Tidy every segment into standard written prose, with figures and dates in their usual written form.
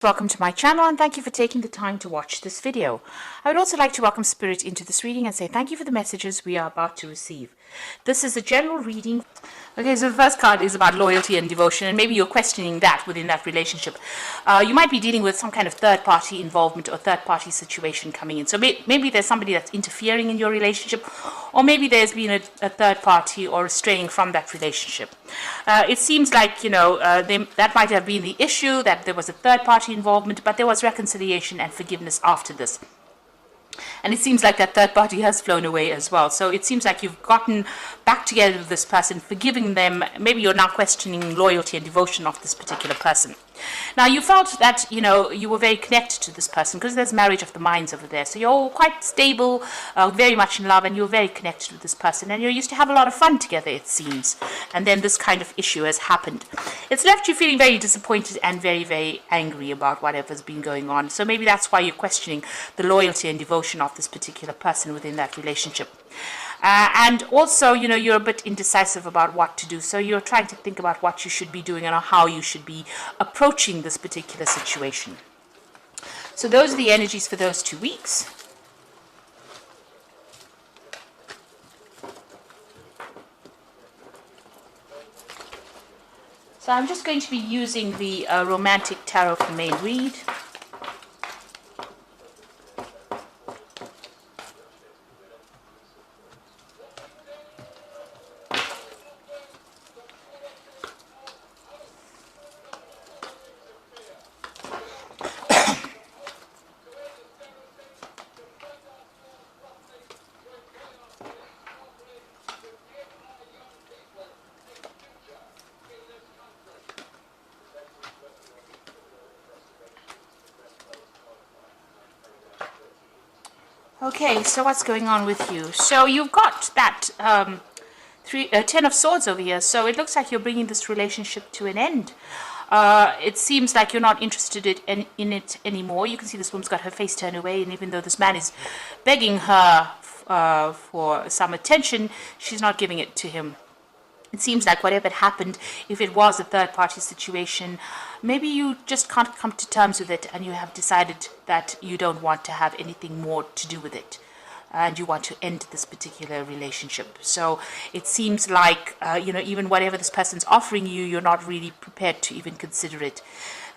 Welcome to my channel and thank you for taking the time to watch this video. I would also like to welcome Spirit into this reading and say thank you for the messages we are about to receive. This is a general reading. Okay, so the first card is about loyalty and devotion, and maybe you're questioning that within that relationship. You might be dealing with some kind of third-party involvement or third-party situation coming in. So maybe there's somebody that's interfering in your relationship, or maybe there's been a third party or straying from that relationship. It seems like, that might have been the issue, that there was a third-party involvement, but there was reconciliation and forgiveness after this. And it seems like that third party has flown away as well. So it seems like you've gotten back together with this person, forgiving them. Maybe you're now questioning loyalty and devotion of this particular person. Now, you felt that, you were very connected to this person because there's marriage of the minds over there. So you're all quite stable, very much in love, and you're very connected with this person. And you used to have a lot of fun together, it seems. And then this kind of issue has happened. It's left you feeling very disappointed and very, very angry about whatever's been going on. So maybe that's why you're questioning the loyalty and devotion of this particular person within that relationship. And also, you're a bit indecisive about what to do. So you're trying to think about what you should be doing and how you should be approaching this particular situation. So those are the energies for those 2 weeks. So I'm just going to be using the Romantic Tarot for main read. Okay, so what's going on with you? So you've got that 10 of Swords over here. So it looks like you're bringing this relationship to an end. It seems like you're not interested in it anymore. You can see this woman's got her face turned away, and even though this man is begging her for some attention, she's not giving it to him. It seems like whatever happened, if it was a third-party situation, maybe you just can't come to terms with it and you have decided that you don't want to have anything more to do with it. And you want to end this particular relationship. So it seems like, even whatever this person's offering you, you're not really prepared to even consider it.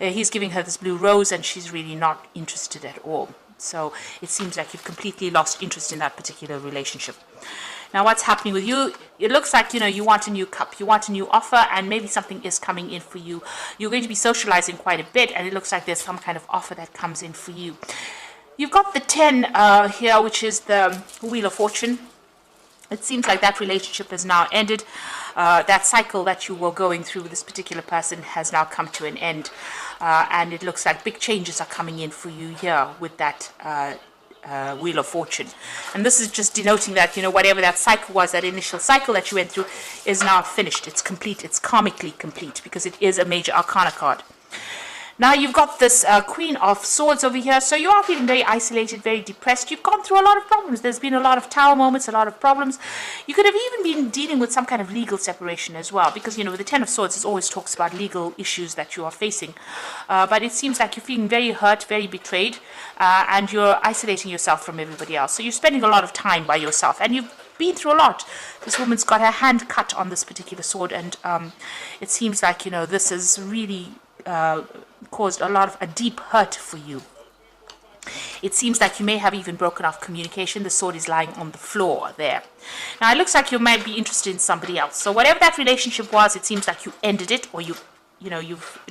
He's giving her this blue rose and she's really not interested at all. So it seems like you've completely lost interest in that particular relationship. Now, what's happening with you? It looks like, you want a new cup. You want a new offer, and maybe something is coming in for you. You're going to be socializing quite a bit, and it looks like there's some kind of offer that comes in for you. You've got the 10 here, which is the Wheel of Fortune. It seems like that relationship has now ended. That cycle that you were going through with this particular person has now come to an end. And it looks like big changes are coming in for you here with that Wheel of Fortune. And this is just denoting that, whatever that cycle was, that initial cycle that you went through is now finished. It's complete. It's karmically complete because it is a major arcana card. Now you've got this Queen of Swords over here. So you are feeling very isolated, very depressed. You've gone through a lot of problems. There's been a lot of tower moments, a lot of problems. You could have even been dealing with some kind of legal separation as well. Because, the 10 of Swords always talks about legal issues that you are facing. But it seems like you're feeling very hurt, very betrayed. And you're isolating yourself from everybody else. So you're spending a lot of time by yourself. And you've been through a lot. This woman's got her hand cut on this particular sword. And it seems like, this is really caused a deep hurt for you. It seems like you may have even broken off communication. The sword is lying on the floor there. Now it looks like you might be interested in somebody else. So whatever that relationship was, it seems like you ended it, or you've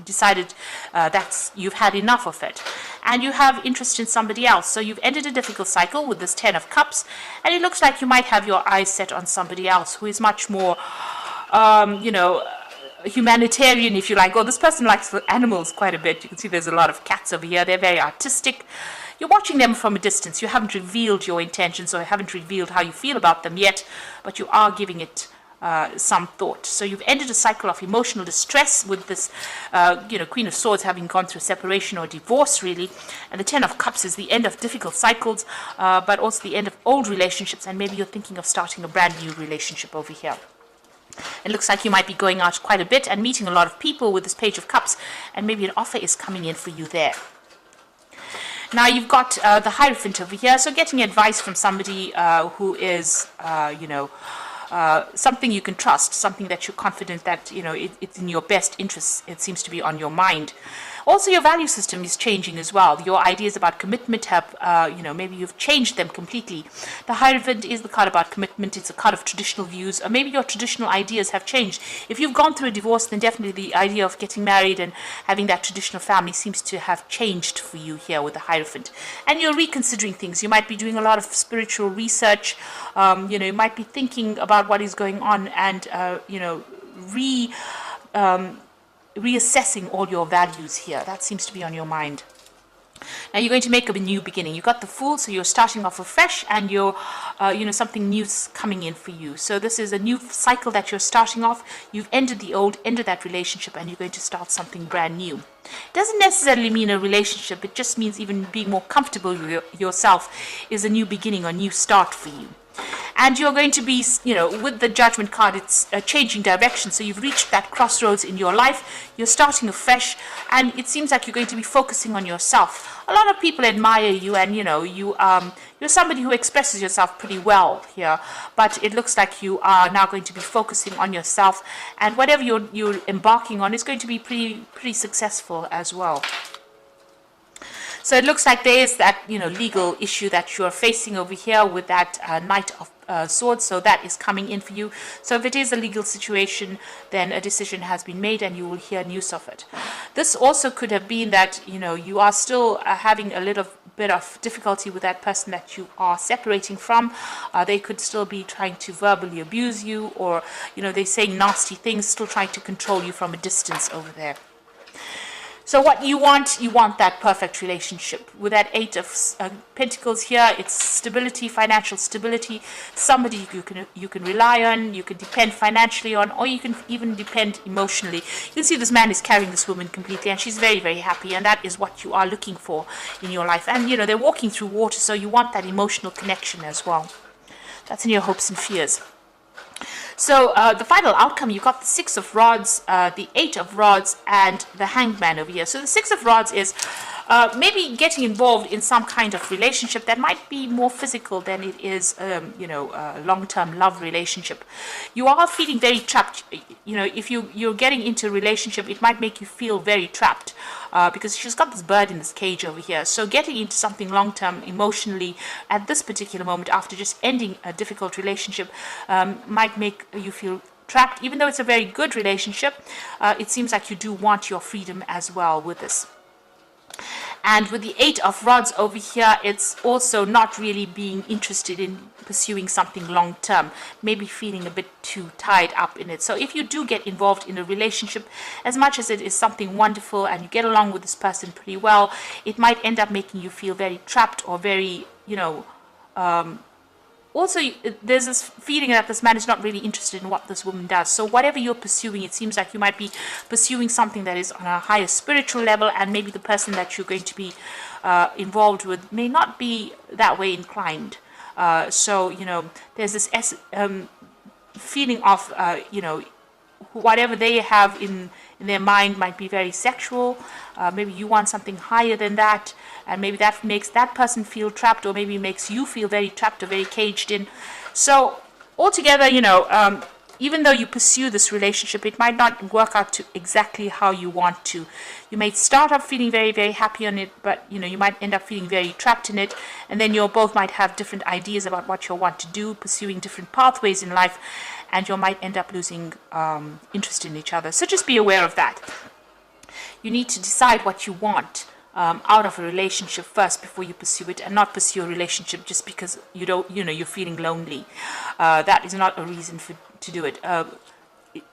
decided that you've had enough of it, and you have interest in somebody else. So you've ended a difficult cycle with this 10 of Cups, and it looks like you might have your eyes set on somebody else who is much more humanitarian, if you like. Oh, this person likes the animals quite a bit. You can see there's a lot of cats over here. They're very artistic. You're watching them from a distance. You haven't revealed your intentions or haven't revealed how you feel about them yet, but you are giving it some thought. So you've ended a cycle of emotional distress with this, Queen of Swords having gone through separation or divorce, really. And the 10 of Cups is the end of difficult cycles, but also the end of old relationships, and maybe you're thinking of starting a brand new relationship over here. It looks like you might be going out quite a bit and meeting a lot of people with this Page of Cups, and maybe an offer is coming in for you there. Now you've got the Hierophant over here, so getting advice from somebody who is, something you can trust, something that you're confident that, it's in your best interests. It seems to be on your mind. Also, your value system is changing as well. Your ideas about commitment have, maybe you've changed them completely. The Hierophant is the card about commitment. It's a card of traditional views, or maybe your traditional ideas have changed. If you've gone through a divorce, then definitely the idea of getting married and having that traditional family seems to have changed for you here with the Hierophant. And you're reconsidering things. You might be doing a lot of spiritual research. You might be thinking about what is going on and, reassessing all your values here. That seems to be on your mind. Now you're going to make a new beginning. You got the Fool, so you're starting off afresh, and you're, something new's coming in for you. So this is a new cycle that you're starting off. You've ended the old, ended that relationship, and you're going to start something brand new. Doesn't necessarily mean a relationship. It just means even being more comfortable with yourself is a new beginning or new start for you. And you're going to be, with the Judgment card, it's a changing direction. So you've reached that crossroads in your life. You're starting afresh, and it seems like you're going to be focusing on yourself. A lot of people admire you, and you're somebody who expresses yourself pretty well here. But it looks like you are now going to be focusing on yourself, and whatever you're embarking on is going to be pretty successful as well. So it looks like there is that, legal issue that you're facing over here with that Knight of Swords. So that is coming in for you. So if it is a legal situation, then a decision has been made and you will hear news of it. This also could have been that, you are still having a little bit of difficulty with that person that you are separating from. They could still be trying to verbally abuse you, or, they're saying nasty things, still trying to control you from a distance over there. So what you want that perfect relationship. With that Eight of Pentacles here, it's stability, financial stability, somebody you can rely on, you can depend financially on, or you can even depend emotionally. You can see this man is carrying this woman completely, and she's very, very happy, and that is what you are looking for in your life. And, they're walking through water, so you want that emotional connection as well. That's in your hopes and fears. So the final outcome, you got the Six of Rods, the Eight of Rods, and the Hanged Man over here. So the Six of Rods is maybe getting involved in some kind of relationship that might be more physical than it is, a long-term love relationship. You are feeling very trapped. If you're getting into a relationship, it might make you feel very trapped because she's got this bird in this cage over here. So getting into something long-term emotionally at this particular moment, after just ending a difficult relationship, might make you feel trapped. Even though it's a very good relationship, it seems like you do want your freedom as well with this. And with the Eight of Rods over here, it's also not really being interested in pursuing something long-term, maybe feeling a bit too tied up in it. So if you do get involved in a relationship, as much as it is something wonderful and you get along with this person pretty well, it might end up making you feel very trapped or very, also, there's this feeling that this man is not really interested in what this woman does. So whatever you're pursuing, it seems like you might be pursuing something that is on a higher spiritual level, and maybe the person that you're going to be involved with may not be that way inclined. So, there's this feeling of, whatever they have in their mind might be very sexual. Maybe you want something higher than that, and maybe that makes that person feel trapped, or maybe makes you feel very trapped or very caged in. So altogether, even though you pursue this relationship, it might not work out to exactly how you want to. You may start up feeling very, very happy on it, but you might end up feeling very trapped in it, and then you both might have different ideas about what you want to do, pursuing different pathways in life, and you might end up losing interest in each other. So just be aware of that. You need to decide what you want out of a relationship first before you pursue it, and not pursue a relationship just because you're feeling lonely. That is not a reason to do it.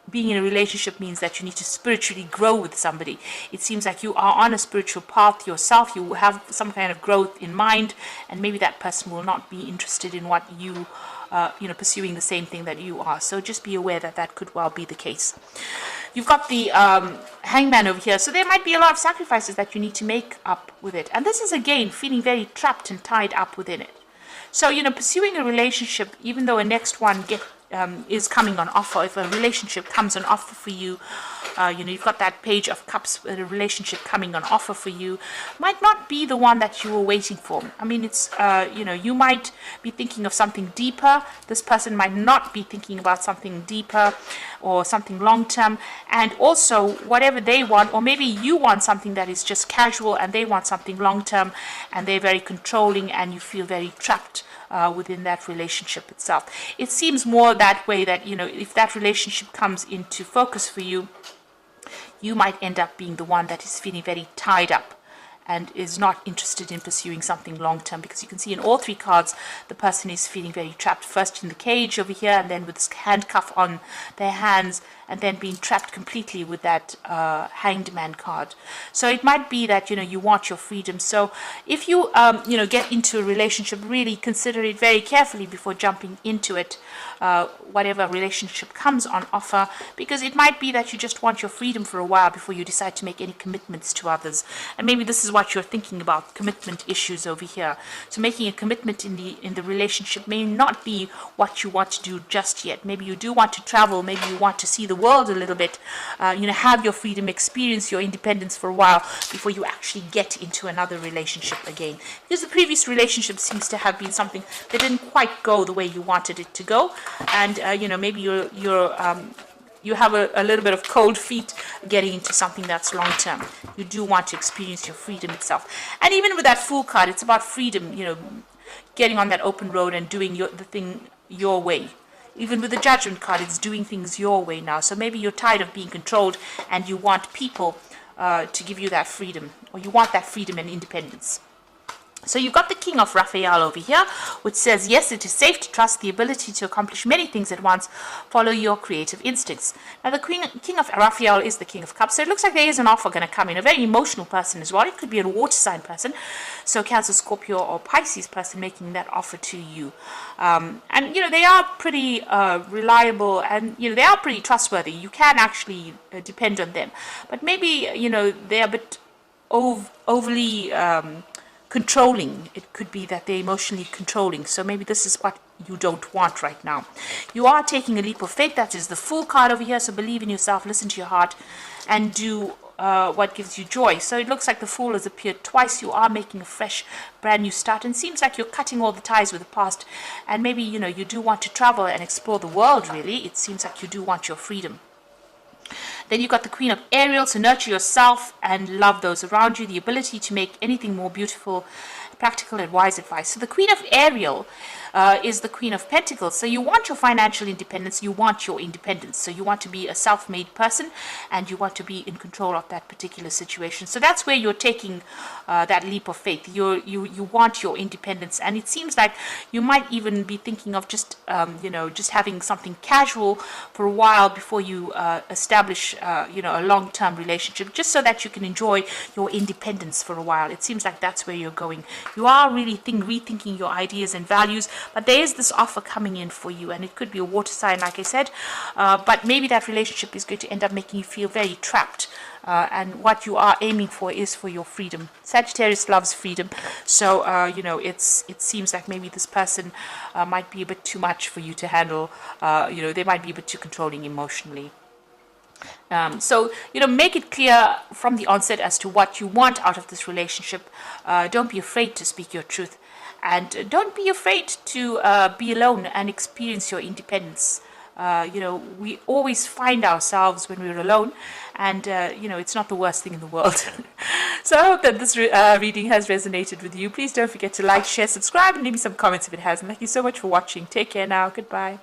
Being in a relationship means that you need to spiritually grow with somebody. It seems like you are on a spiritual path yourself. You have some kind of growth in mind, and maybe that person will not be interested in what you pursuing the same thing that you are. So just be aware that that could well be the case. You've got the Hangman over here. So there might be a lot of sacrifices that you need to make up with it. And this is, again, feeling very trapped and tied up within it. So, pursuing a relationship, even though a next one is coming on offer, if a relationship comes on offer for you, you've got that Page of Cups, a relationship coming on offer for you, might not be the one that you were waiting for. I mean, it's, you might be thinking of something deeper. This person might not be thinking about something deeper or something long-term. And also, whatever they want, or maybe you want something that is just casual and they want something long-term, and they're very controlling and you feel very trapped within that relationship itself. It seems more that way, that, if that relationship comes into focus for you, you might end up being the one that is feeling very tied up and is not interested in pursuing something long-term, because you can see in all three cards the person is feeling very trapped, first in the cage over here, and then with this handcuff on their hands, and then being trapped completely with that Hanged Man card. So it might be that you want your freedom. So if you get into a relationship, really consider it very carefully before jumping into it, whatever relationship comes on offer, because it might be that you just want your freedom for a while before you decide to make any commitments to others. And maybe this is what you're thinking about, commitment issues over here. So making a commitment in the relationship may not be what you want to do just yet. Maybe you do want to travel, maybe you want to see the world a little bit, have your freedom, experience your independence for a while before you actually get into another relationship again. Because the previous relationship seems to have been something that didn't quite go the way you wanted it to go, and maybe you have a little bit of cold feet getting into something that's long term. You do want to experience your freedom itself. And even with that Fool card, it's about freedom, getting on that open road and doing the thing your way. Even with the Judgment card, it's doing things your way now. So maybe you're tired of being controlled and you want people to give you that freedom, or you want that freedom and independence. So you've got the King of Raphael over here, which says, yes, it is safe to trust the ability to accomplish many things at once. Follow your creative instincts. Now, the King of Raphael is the King of Cups, so it looks like there is an offer going to come in. A very emotional person as well. It could be a water sign person, so Cancer, Scorpio, or Pisces person making that offer to you. And, they are pretty reliable, and, they are pretty trustworthy. You can actually depend on them. But maybe, they're a bit overly controlling. It could be that they're emotionally controlling. So maybe this is what you don't want right now. You are taking a leap of faith. That is the Fool card over here. So believe in yourself, listen to your heart, and do what gives you joy. So it looks like the Fool has appeared twice. You are making a fresh, brand new start, and it seems like you're cutting all the ties with the past. And maybe, you do want to travel and explore the world, really. It seems like you do want your freedom. Then you've got the Queen of Ariel, so nurture yourself and love those around you, the ability to make anything more beautiful, practical and wise advice. So the Queen of Ariel is the Queen of Pentacles. So you want your financial independence, you want your independence. So you want to be a self-made person, and you want to be in control of that particular situation. So that's where you're taking that leap of faith. You want your independence, and it seems like you might even be thinking of just having something casual for a while before you establish a long-term relationship, just so that you can enjoy your independence for a while. It seems like that's where you're going. You are really rethinking your ideas and values, but there is this offer coming in for you, and it could be a water sign, like I said, but maybe that relationship is going to end up making you feel very trapped, and what you are aiming for is for your freedom. Sagittarius loves freedom, so it seems like maybe this person might be a bit too much for you to handle. They might be a bit too controlling emotionally. So make it clear from the onset as to what you want out of this relationship. Don't be afraid to speak your truth, and don't be afraid to be alone and experience your independence. We always find ourselves when we're alone, and it's not the worst thing in the world. So I hope that this reading has resonated with you. Please don't forget to like, share, subscribe, and leave me some comments if it hasn't. Thank you so much for watching. Take care now. Goodbye.